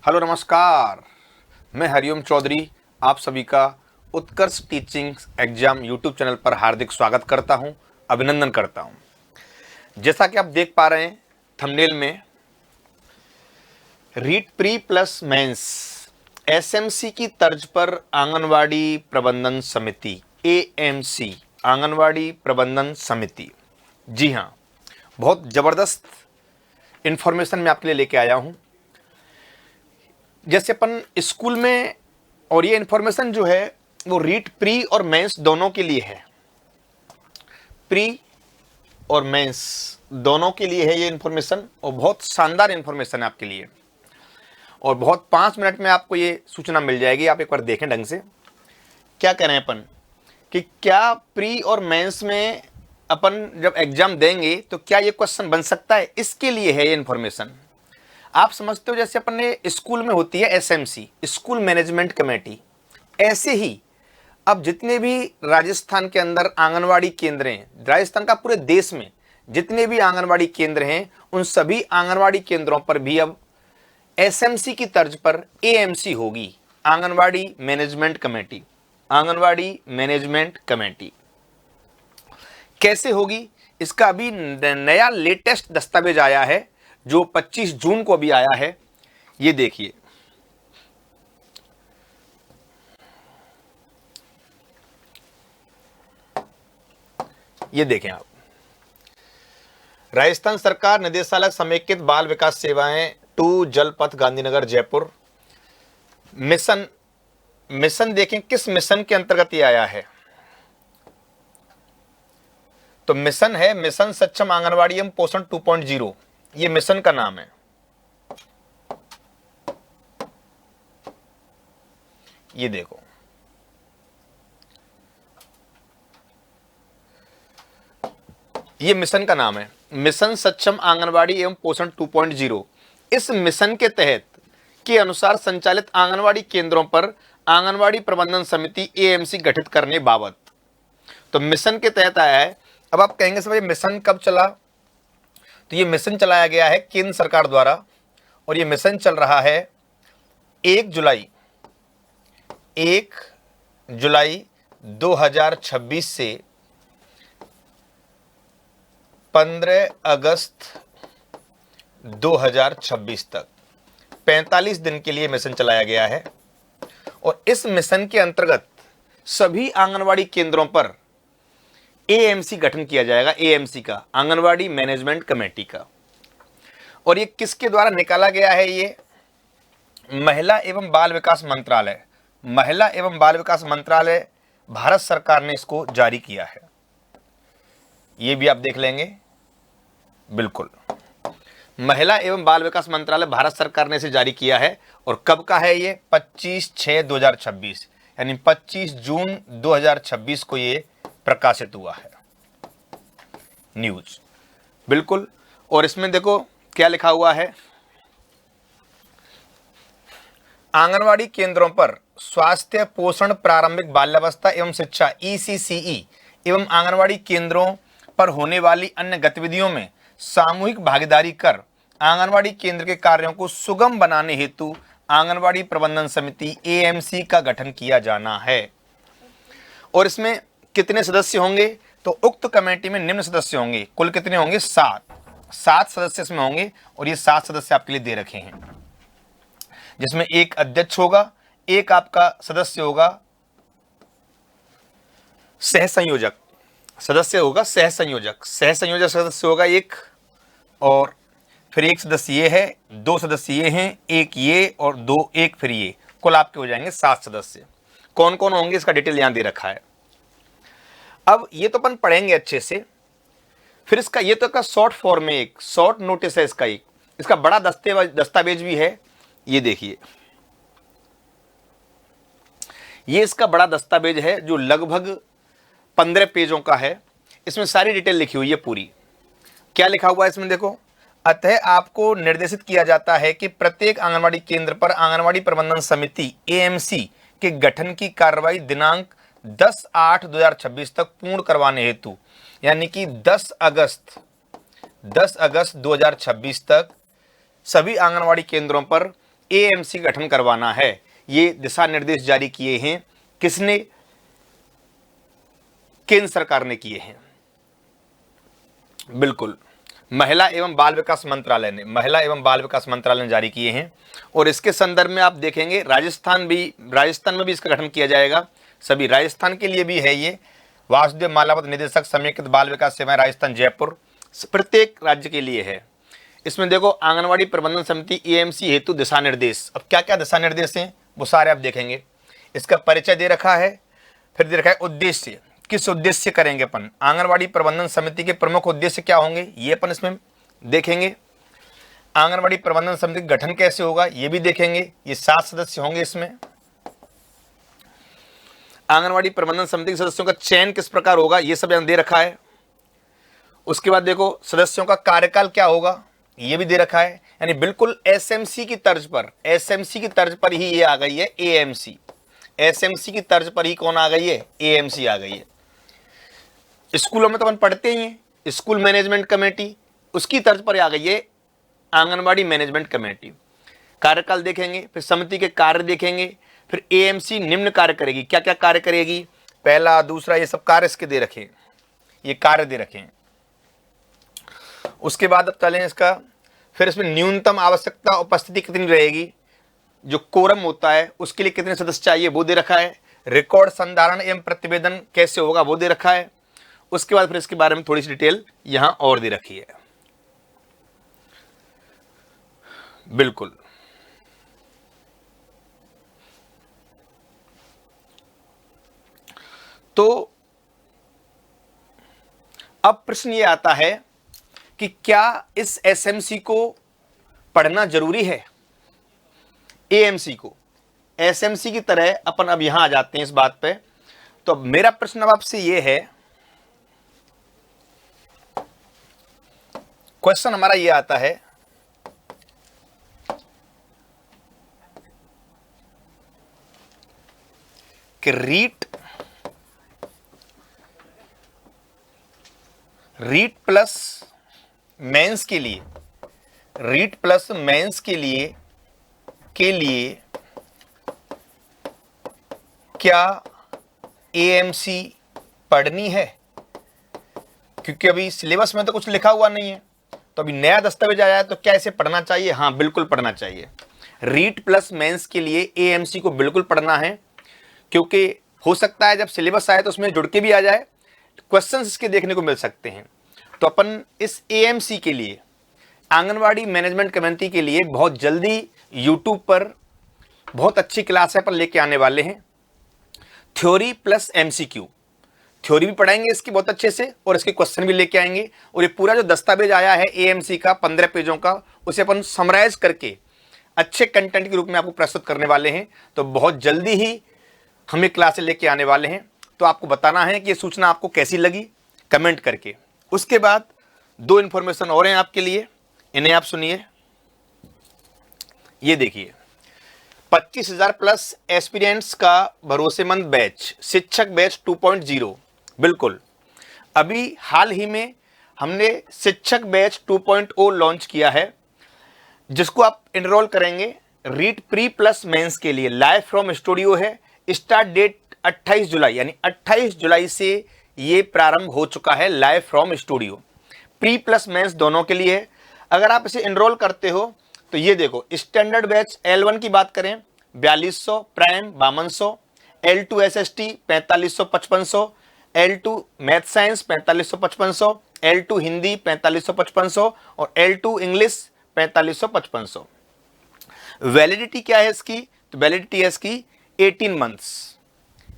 Hello नमस्कार, मैं हरिओम चौधरी आप सभी का उत्कर्ष टीचिंग एग्जाम यूट्यूब चैनल पर हार्दिक स्वागत करता हूं, अभिनंदन करता हूं। जैसा कि आप देख पा रहे हैं थंबनेल में, REET pre plus mains SMC की तर्ज पर आंगनवाड़ी प्रबंधन समिति एएमसी आंगनवाड़ी प्रबंधन समिति। जी हाँ, बहुत ज़बरदस्त इंफॉर्मेशन मैं आपके लिए लेके आया हूं। जैसे अपन स्कूल में, और ये इन्फॉर्मेशन जो है वो रीट प्री और मेंस दोनों के लिए है। प्री और मेंस दोनों के लिए है ये इन्फॉर्मेशन, और बहुत शानदार इन्फॉर्मेशन है आपके लिए, और बहुत 5 मिनट में आपको ये सूचना मिल जाएगी। आप एक बार देखें ढंग से क्या कह रहे हैं अपन, कि क्या प्री और मेंस में अपन जब एग्जाम देंगे तो क्या ये क्वेश्चन बन सकता है, इसके लिए है ये इन्फॉर्मेशन। आप समझते हो जैसे अपन ने स्कूल में होती है एसएमसी, स्कूल मैनेजमेंट कमेटी, ऐसे ही अब जितने भी राजस्थान के अंदर आंगनवाड़ी केंद्र हैं, राजस्थान का पूरे देश में जितने भी आंगनवाड़ी केंद्र हैं, उन सभी आंगनवाड़ी केंद्रों पर भी अब एसएमसी की तर्ज पर एएमसी होगी, anganwadi management committee. Anganwadi management committee कैसे होगी, इसका अभी नया लेटेस्ट दस्तावेज आया है जो 25 जून को भी आया है। ये देखिए, ये देखें आप, राजस्थान सरकार निदेशालय समेकित बाल विकास सेवाएं 2 जलपथ गांधीनगर जयपुर। मिशन देखें किस मिशन के अंतर्गत ये आया है। तो मिशन है मिशन सक्षम आंगनवाड़ी एवं पोषण 2.0, ये मिशन का नाम है। ये देखो, ये मिशन का नाम है मिशन सक्षम आंगनवाड़ी एवं पोषण 2.0। इस मिशन के तहत के अनुसार संचालित आंगनवाड़ी केंद्रों पर आंगनवाड़ी प्रबंधन समिति एएमसी गठित करने बाबत। तो मिशन के तहत आया है। अब आप कहेंगे भाई मिशन कब चला, तो ये मिशन चलाया गया है केंद्र सरकार द्वारा, और ये मिशन चल रहा है 1 जुलाई 2026 से 15 अगस्त 2026 तक 45 दिन के लिए मिशन चलाया गया है। और इस मिशन के अंतर्गत सभी आंगनवाड़ी केंद्रों पर एएमसी गठन किया जाएगा, एएमसी का, आंगनवाड़ी मैनेजमेंट कमेटी का। और ये किसके द्वारा निकाला गया है, ये महिला एवं बाल विकास मंत्रालय, महिला एवं बाल विकास मंत्रालय भारत सरकार ने इसको जारी किया है। ये भी आप देख लेंगे, बिल्कुल महिला एवं बाल विकास मंत्रालय भारत सरकार ने इसे जारी किया है। और कब का है ये, 25/6/2026, यानी 25 जून 2026 को ये प्रकाशित हुआ है न्यूज, बिल्कुल। और इसमें देखो क्या लिखा हुआ है, आंगनवाड़ी केंद्रों पर स्वास्थ्य पोषण प्रारंभिक बाल्यावस्था एवं शिक्षा ईसीसीई एवं आंगनवाड़ी केंद्रों पर होने वाली अन्य गतिविधियों में सामूहिक भागीदारी कर आंगनवाड़ी केंद्र के कार्यों को सुगम बनाने हेतु आंगनवाड़ी प्रबंधन समिति एएमसी का गठन किया जाना है। और इसमें कितने सदस्य होंगे, तो उक्त कमेटी में निम्न सदस्य होंगे। कुल कितने होंगे, 7 सदस्य इसमें होंगे। और ये 7 सदस्य आपके लिए दे रखे हैं, जिसमें एक अध्यक्ष होगा, एक आपका सदस्य होगा सह संयोजक सदस्य होगा, सह संयोजक सदस्य होगा एक, और फिर एक सदस्य ये है, 2 सदस्य ये हैं, एक ये और 2 एक फिर ये, कुल आपके हो जाएंगे 7 सदस्य। कौन कौन होंगे इसका डिटेल यहां दे रखा है। अब ये तो अपन पढ़ेंगे अच्छे से। फिर इसका ये तो का शॉर्ट फॉर्म में एक शॉर्ट नोटिस है, इसका बड़ा दस्तावेज भी है। ये देखिए, ये इसका बड़ा दस्तावेज है जो लगभग 15 पेजों का है। इसमें सारी डिटेल लिखी हुई है पूरी। क्या लिखा हुआ है इसमें देखो, अतः आपको निर्देशित किया जाता है कि प्रत्येक आंगनवाड़ी केंद्र पर आंगनवाड़ी प्रबंधन समिति एएमसी के गठन की कार्रवाई दिनांक 10/8/2026 तक पूर्ण करवाने हेतु, यानी कि 10 अगस्त 2026 तक सभी आंगनवाड़ी केंद्रों पर एएमसी गठन करवाना है। ये दिशा निर्देश जारी किए हैं किसने? केंद्र सरकार ने किए हैं। बिल्कुल, महिला एवं बाल विकास मंत्रालय ने, महिला एवं बाल विकास मंत्रालय ने जारी किए हैं। और इसके संदर्भ में आप देखेंगे राजस्थान में भी इसका गठन किया जाएगा। सभी राजस्थान के लिए भी है ये। वासुदेव मालावत निदेशक समेकित बाल विकास सेवाएं राजस्थान जयपुर, प्रत्येक राज्य के लिए है। इसमें देखो आंगनवाड़ी प्रबंधन समिति एएमसी हेतु दिशा निर्देश। अब क्या क्या दिशा निर्देश हैं वो सारे आप देखेंगे। इसका परिचय दे रखा है, फिर दे रखा है उद्देश्य, किस उद्देश्य से करेंगे अपन। आंगनवाड़ी प्रबंधन समिति के प्रमुख उद्देश्य क्या होंगे ये अपन इसमें देखेंगे। आंगनवाड़ी प्रबंधन समिति का गठन कैसे होगा ये भी देखेंगे। ये 7 सदस्य होंगे इसमें। आंगनवाड़ी प्रबंधन समिति के सदस्यों का चयन किस प्रकार होगा ये सब यहाँ दे रखा है। उसके बाद देखो सदस्यों का कार्यकाल क्या होगा ये भी दे रखा है। यानी बिल्कुल एसएमसी की तर्ज पर ही ये आ गई है एएमसी। एसएमसी की तर्ज पर ही कौन आ गई है? एएमसी आ गई है। स्कूलों में तो अपन पढ़ते ही हैं स्कूल मैनेजमेंट कमेटी, उसकी तर्ज पर आ गई है आंगनवाड़ी मैनेजमेंट कमेटी। कार्यकाल देखेंगे, फिर समिति के कार्य देखेंगे, फिर एएमसी निम्न कार्य करेगी। क्या क्या कार्य करेगी? पहला, दूसरा, ये सब कार्य इसके दे रखे, ये कार्य दे रखे हैं। उसके बाद अब चलें इसका, फिर इसमें न्यूनतम आवश्यकता उपस्थिति कितनी रहेगी, जो कोरम होता है उसके लिए कितने सदस्य चाहिए वो दे रखा है। रिकॉर्ड संधारण एवं प्रतिवेदन कैसे होगा वो दे रखा है। उसके बाद फिर इसके बारे में थोड़ी सी डिटेल यहां और दे रखी है। बिल्कुल, तो अब प्रश्न ये आता है कि क्या इस एसएमसी को पढ़ना जरूरी है? एएमसी को एसएमसी की तरह अपन अब यहां आ जाते हैं इस बात पे। तो मेरा प्रश्न अब आपसे ये है, क्वेश्चन हमारा ये आता है कि रीट प्लस मेंस के लिए, रीट प्लस मेंस के लिए क्या एएमसी पढ़नी है? क्योंकि अभी सिलेबस में तो कुछ लिखा हुआ नहीं है, तो अभी नया दस्तावेज आया है, तो क्या इसे पढ़ना चाहिए? हाँ, बिल्कुल पढ़ना चाहिए। रीट प्लस मेंस के लिए एएमसी को बिल्कुल पढ़ना है, क्योंकि हो सकता है जब सिलेबस आए तो उसमें जुड़ के भी आ जाए, क्वेश्चंस इसके देखने को मिल सकते हैं। तो अपन इस एएमसी के लिए, आंगनवाड़ी मैनेजमेंट कमेटी के लिए बहुत जल्दी यूट्यूब पर बहुत अच्छी क्लास है पर लेके आने वाले हैं। थ्योरी प्लस एमसीक्यू, थ्योरी भी पढ़ाएंगे इसकी बहुत अच्छे से और इसके क्वेश्चन भी लेके आएंगे। और ये पूरा जो दस्तावेज आया है एएमसी का 15 पेजों का, उसे अपन समराइज करके अच्छे कंटेंट के रूप में आपको प्रस्तुत करने वाले हैं। तो बहुत जल्दी ही हम ये क्लासें लेके आने वाले हैं। तो आपको बताना है कि ये सूचना आपको कैसी लगी, कमेंट करके। उसके बाद 2 इंफॉर्मेशन और हैं आपके लिए, इन्हें आप सुनिए। ये देखिए, 25,000 प्लस एस्पिरेंट्स का भरोसेमंद बैच, शिक्षक बैच 2.0। बिल्कुल, अभी हाल ही में हमने शिक्षक बैच 2.0 लॉन्च किया है, जिसको आप एनरोल करेंगे रीट प्री प्लस मेंस के लिए। लाइव फ्रॉम स्टूडियो है, स्टार्ट डेट 28 जुलाई, यानी 28 जुलाई से ये प्रारंभ हो चुका है। Live from studio pre plus mains दोनों के लिए है। अगर आप इसे एनरोल करते हो तो ये देखो, स्टैंडर्ड बैच L1 की बात करें 4200, prime 5200, L2 SST 4500-5500, L2 math science 4500-5500, L2 Hindi 4500-5500 और L2 इंग्लिश 4500-5500। वैलिडिटी क्या है इसकी? तो वैलिडिटी है इसकी 18 मंथ्स।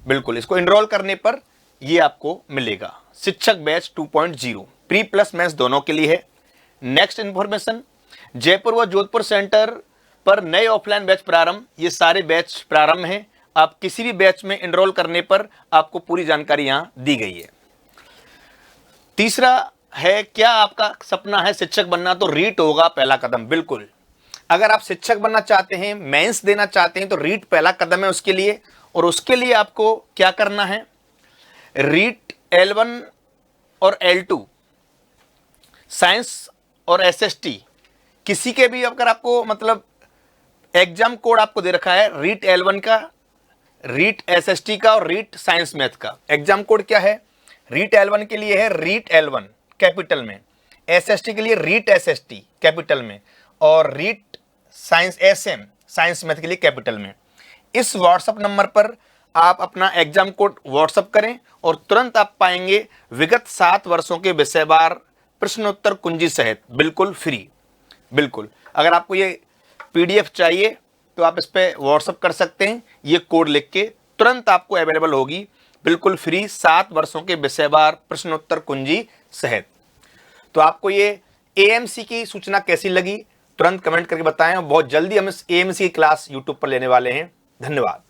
बिल्कुल, इसको एनरोल करने पर ये आपको मिलेगा। शिक्षक बैच 2.0 प्री प्लस मेंस दोनों के लिए है। नेक्स्ट इंफॉर्मेशन, जयपुर व जोधपुर सेंटर पर नए ऑफलाइन बैच प्रारंभ। ये सारे बैच प्रारंभ हैं। आप किसी भी बैच में एनरोल करने पर आपको पूरी जानकारी यहां दी गई है। तीसरा है, क्या आपका सपना है शिक्षक बनना? तो रीट होगा पहला कदम। बिल्कुल, अगर आप शिक्षक बनना चाहते हैं, मेंस देना चाहते हैं, तो रीट पहला कदम है उसके लिए। और उसके लिए आपको क्या करना है, रीट L1 और L2 साइंस और SST किसी के भी, अगर आपको मतलब एग्जाम कोड आपको दे रखा है रीट L1 का, रीट SST का और रीट साइंस मैथ का। एग्जाम कोड क्या है? रीट L1 के लिए है रीट L1 कैपिटल में, SST के लिए रीट SST कैपिटल में, और REET science SM science math के लिए कैपिटल में। इस व्हाट्सएप नंबर पर आप अपना एग्जाम कोड व्हाट्सएप करें और तुरंत आप पाएंगे विगत 7 वर्षों के विषयवार प्रश्नोत्तर कुंजी सहित, बिल्कुल फ्री। बिल्कुल, अगर आपको ये PDF चाहिए तो आप इस पर व्हाट्सएप कर सकते हैं, ये कोड लिख के तुरंत आपको अवेलेबल होगी, बिल्कुल फ्री, 7 वर्षों के विषयवार प्रश्नोत्तर कुंजी सहित। तो आपको ये AMC की सूचना कैसी लगी तुरंत कमेंट करके बताएं, और बहुत जल्दी हम इस AMC की क्लास YouTube पर लेने वाले हैं। धन्यवाद।